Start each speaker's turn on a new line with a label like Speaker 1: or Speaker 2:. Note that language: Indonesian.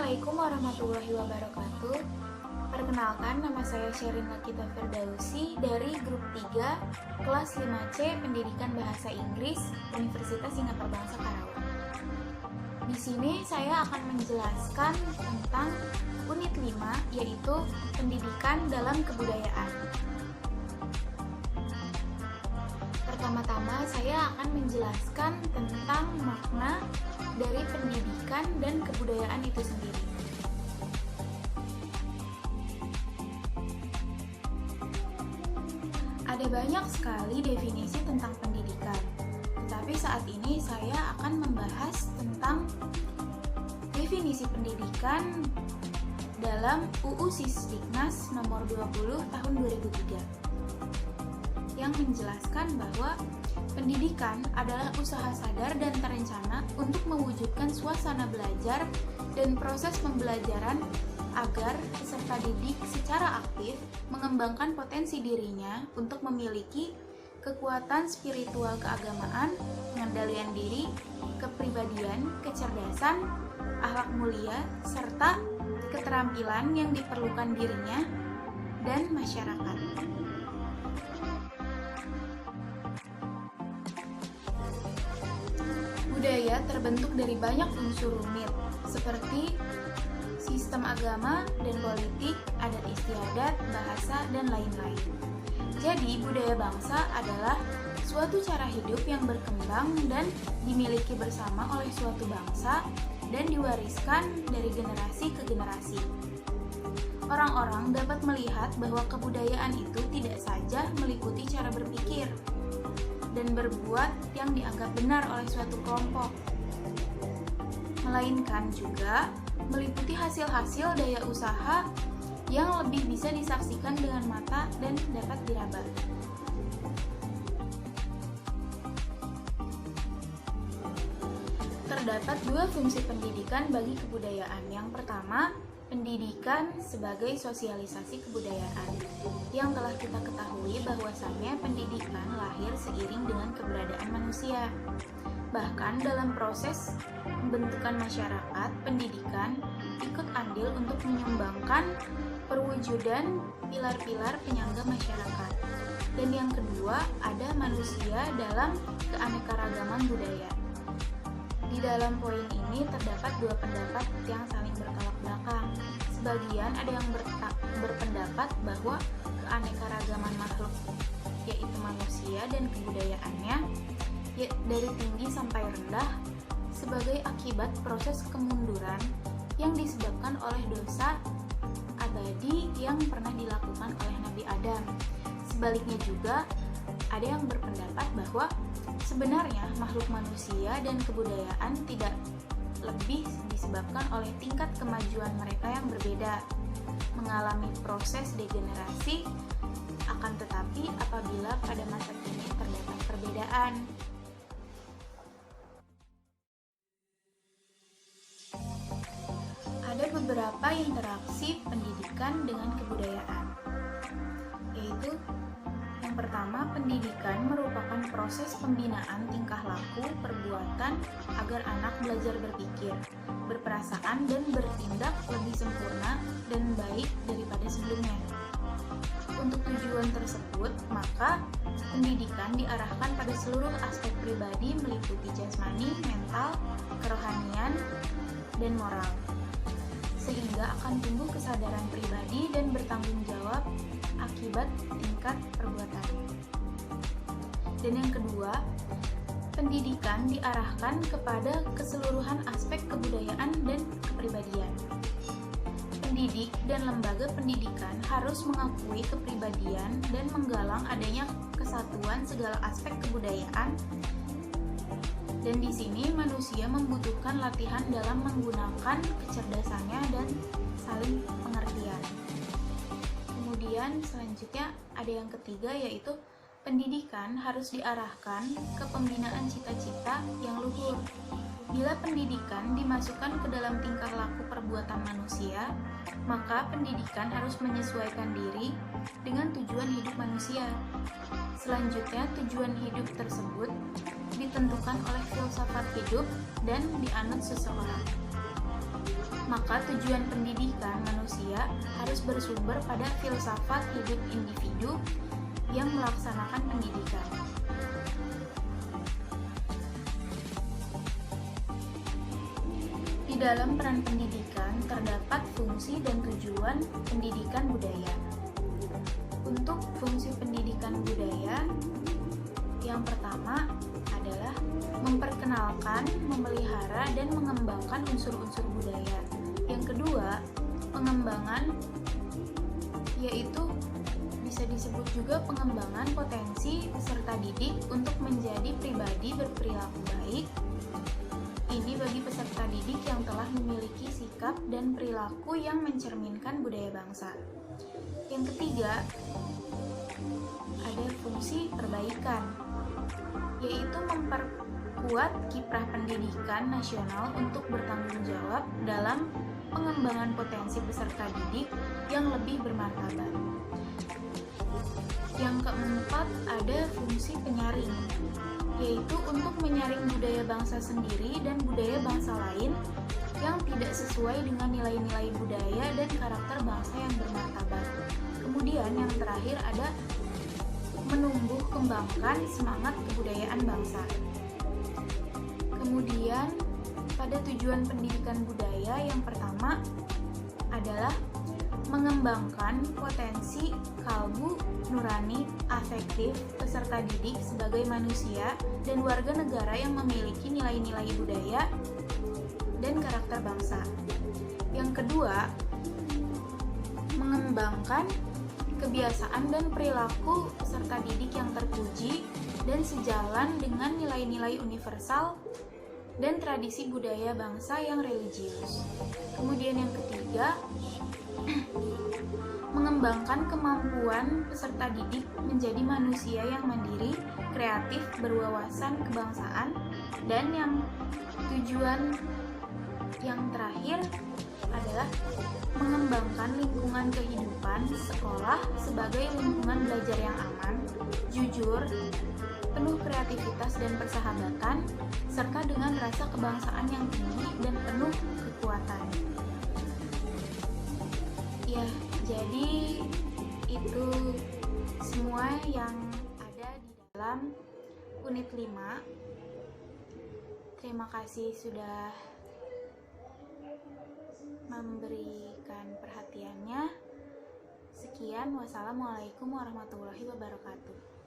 Speaker 1: Assalamualaikum warahmatullahi wabarakatuh. Perkenalkan, nama saya Sherin Lakita Firdausi dari Grup 3, Kelas 5C Pendidikan Bahasa Inggris, Universitas Singapura Bangsa Karawang. Di sini saya akan menjelaskan tentang unit 5, yaitu Pendidikan dalam Kebudayaan. Pertama-tama saya akan menjelaskan tentang makna dari pendidikan dan kebudayaan itu sendiri. Ada banyak sekali definisi tentang pendidikan, tetapi saat ini saya akan membahas tentang definisi pendidikan dalam UU Sisdiknas nomor 20 tahun 2003 yang menjelaskan bahwa pendidikan adalah usaha sadar dan terencana untuk mewujudkan suasana belajar dan proses pembelajaran agar peserta didik secara aktif mengembangkan potensi dirinya untuk memiliki kekuatan spiritual keagamaan, pengendalian diri, kepribadian, kecerdasan, akhlak mulia, serta keterampilan yang diperlukan dirinya dan masyarakat. Budaya terbentuk dari banyak unsur rumit, seperti sistem agama dan politik, adat istiadat, bahasa, dan lain-lain. Jadi, budaya bangsa adalah suatu cara hidup yang berkembang dan dimiliki bersama oleh suatu bangsa dan diwariskan dari generasi ke generasi. Orang-orang dapat melihat bahwa kebudayaan itu tidak saja meliputi cara berpikir dan berbuat yang dianggap benar oleh suatu kelompok, melainkan juga meliputi hasil-hasil daya usaha yang lebih bisa disaksikan dengan mata dan dapat diraba. Terdapat dua fungsi pendidikan bagi kebudayaan. Yang pertama, pendidikan sebagai sosialisasi kebudayaan. Yang telah kita ketahui bahwasannya pendidikan lahir seiring dengan keberadaan manusia. Bahkan dalam proses pembentukan masyarakat, pendidikan ikut andil untuk menyumbangkan perwujudan pilar-pilar penyangga masyarakat. Dan yang kedua, ada manusia dalam keanekaragaman budaya. Di dalam poin ini terdapat dua pendapat yang saling bertolak belakang. Sebagian ada yang berpendapat bahwa keanekaragaman makhluk, yaitu manusia dan kebudayaannya, dari tinggi sampai rendah, sebagai akibat proses kemunduran yang disebabkan oleh dosa abadi yang pernah dilakukan oleh Nabi Adam. Sebaliknya juga, ada yang berpendapat bahwa sebenarnya makhluk manusia dan kebudayaan tidak lebih disebabkan oleh tingkat kemajuan mereka yang berbeda, mengalami proses degenerasi, akan tetapi apabila pada masa kini terdapat perbedaan. Ada beberapa interaksi pendidikan dengan kebudayaan, yaitu yang pertama, pendidikan merupakan proses pembinaan tingkah laku, perbuatan agar anak belajar berpikir, berperasaan, dan bertindak lebih sempurna dan baik daripada sebelumnya. Untuk tujuan tersebut, maka pendidikan diarahkan pada seluruh aspek pribadi meliputi jasmani, mental, kerohanian, dan moral, sehingga akan tumbuh kesadaran pribadi dan bertanggung jawab akibat tingkat perbuatannya. Dan yang kedua, pendidikan diarahkan kepada keseluruhan aspek kebudayaan dan kepribadian. Pendidik dan lembaga pendidikan harus mengakui kepribadian dan menggalang adanya kesatuan segala aspek kebudayaan. Dan di sini manusia membutuhkan latihan dalam menggunakan kecerdasannya dan saling pengertian. Kemudian selanjutnya ada yang ketiga, yaitu pendidikan harus diarahkan ke pembinaan cita-cita yang luhur. Bila pendidikan dimasukkan ke dalam tingkah laku perbuatan manusia, maka pendidikan harus menyesuaikan diri dengan tujuan hidup manusia. Selanjutnya, tujuan hidup tersebut ditentukan oleh filsafat hidup dan dianut seseorang. maka tujuan pendidikan manusia harus bersumber pada filsafat hidup individu yang melaksanakan pendidikan. Di dalam peran pendidikan terdapat fungsi dan tujuan pendidikan budaya. Untuk fungsi pendidikan budaya, yang pertama adalah memperkenalkan, memelihara, dan mengembangkan unsur-unsur budaya. Yang kedua, pengembangan, yaitu bisa disebut juga pengembangan potensi peserta didik untuk menjadi pribadi berperilaku baik. Ini bagi peserta didik yang telah memiliki sikap dan perilaku yang mencerminkan budaya bangsa. Yang ketiga, ada fungsi perbaikan, yaitu memperkuat kiprah pendidikan nasional untuk bertanggung jawab dalam pengembangan potensi peserta didik yang lebih bermartabat. Yang keempat, ada fungsi penyaring, yaitu untuk menyaring budaya bangsa sendiri dan budaya bangsa lain yang tidak sesuai dengan nilai-nilai budaya dan karakter bangsa yang bermartabat. Kemudian yang terakhir ada menumbuh kembangkan semangat kebudayaan bangsa. Kemudian pada tujuan pendidikan budaya yang pertama adalah mengembangkan potensi kalbu nurani afektif peserta didik sebagai manusia dan warga negara yang memiliki nilai-nilai budaya dan karakter bangsa. Yang kedua, mengembangkan kebiasaan dan perilaku peserta didik yang terpuji dan sejalan dengan nilai-nilai universal dan tradisi budaya bangsa yang religius. Kemudian yang ketiga, mengembangkan kemampuan peserta didik menjadi manusia yang mandiri, kreatif, berwawasan kebangsaan, dan yang tujuan yang terakhir adalah mengembangkan lingkungan kehidupan sekolah sebagai lingkungan belajar yang aman, jujur, penuh kreativitas dan persahabatan, serta dengan rasa kebangsaan yang tinggi dan penuh kekuatan. Ya, jadi itu semua yang ada di dalam unit 5. Terima kasih sudah memberikan perhatiannya. Sekian, wassalamualaikum warahmatullahi wabarakatuh.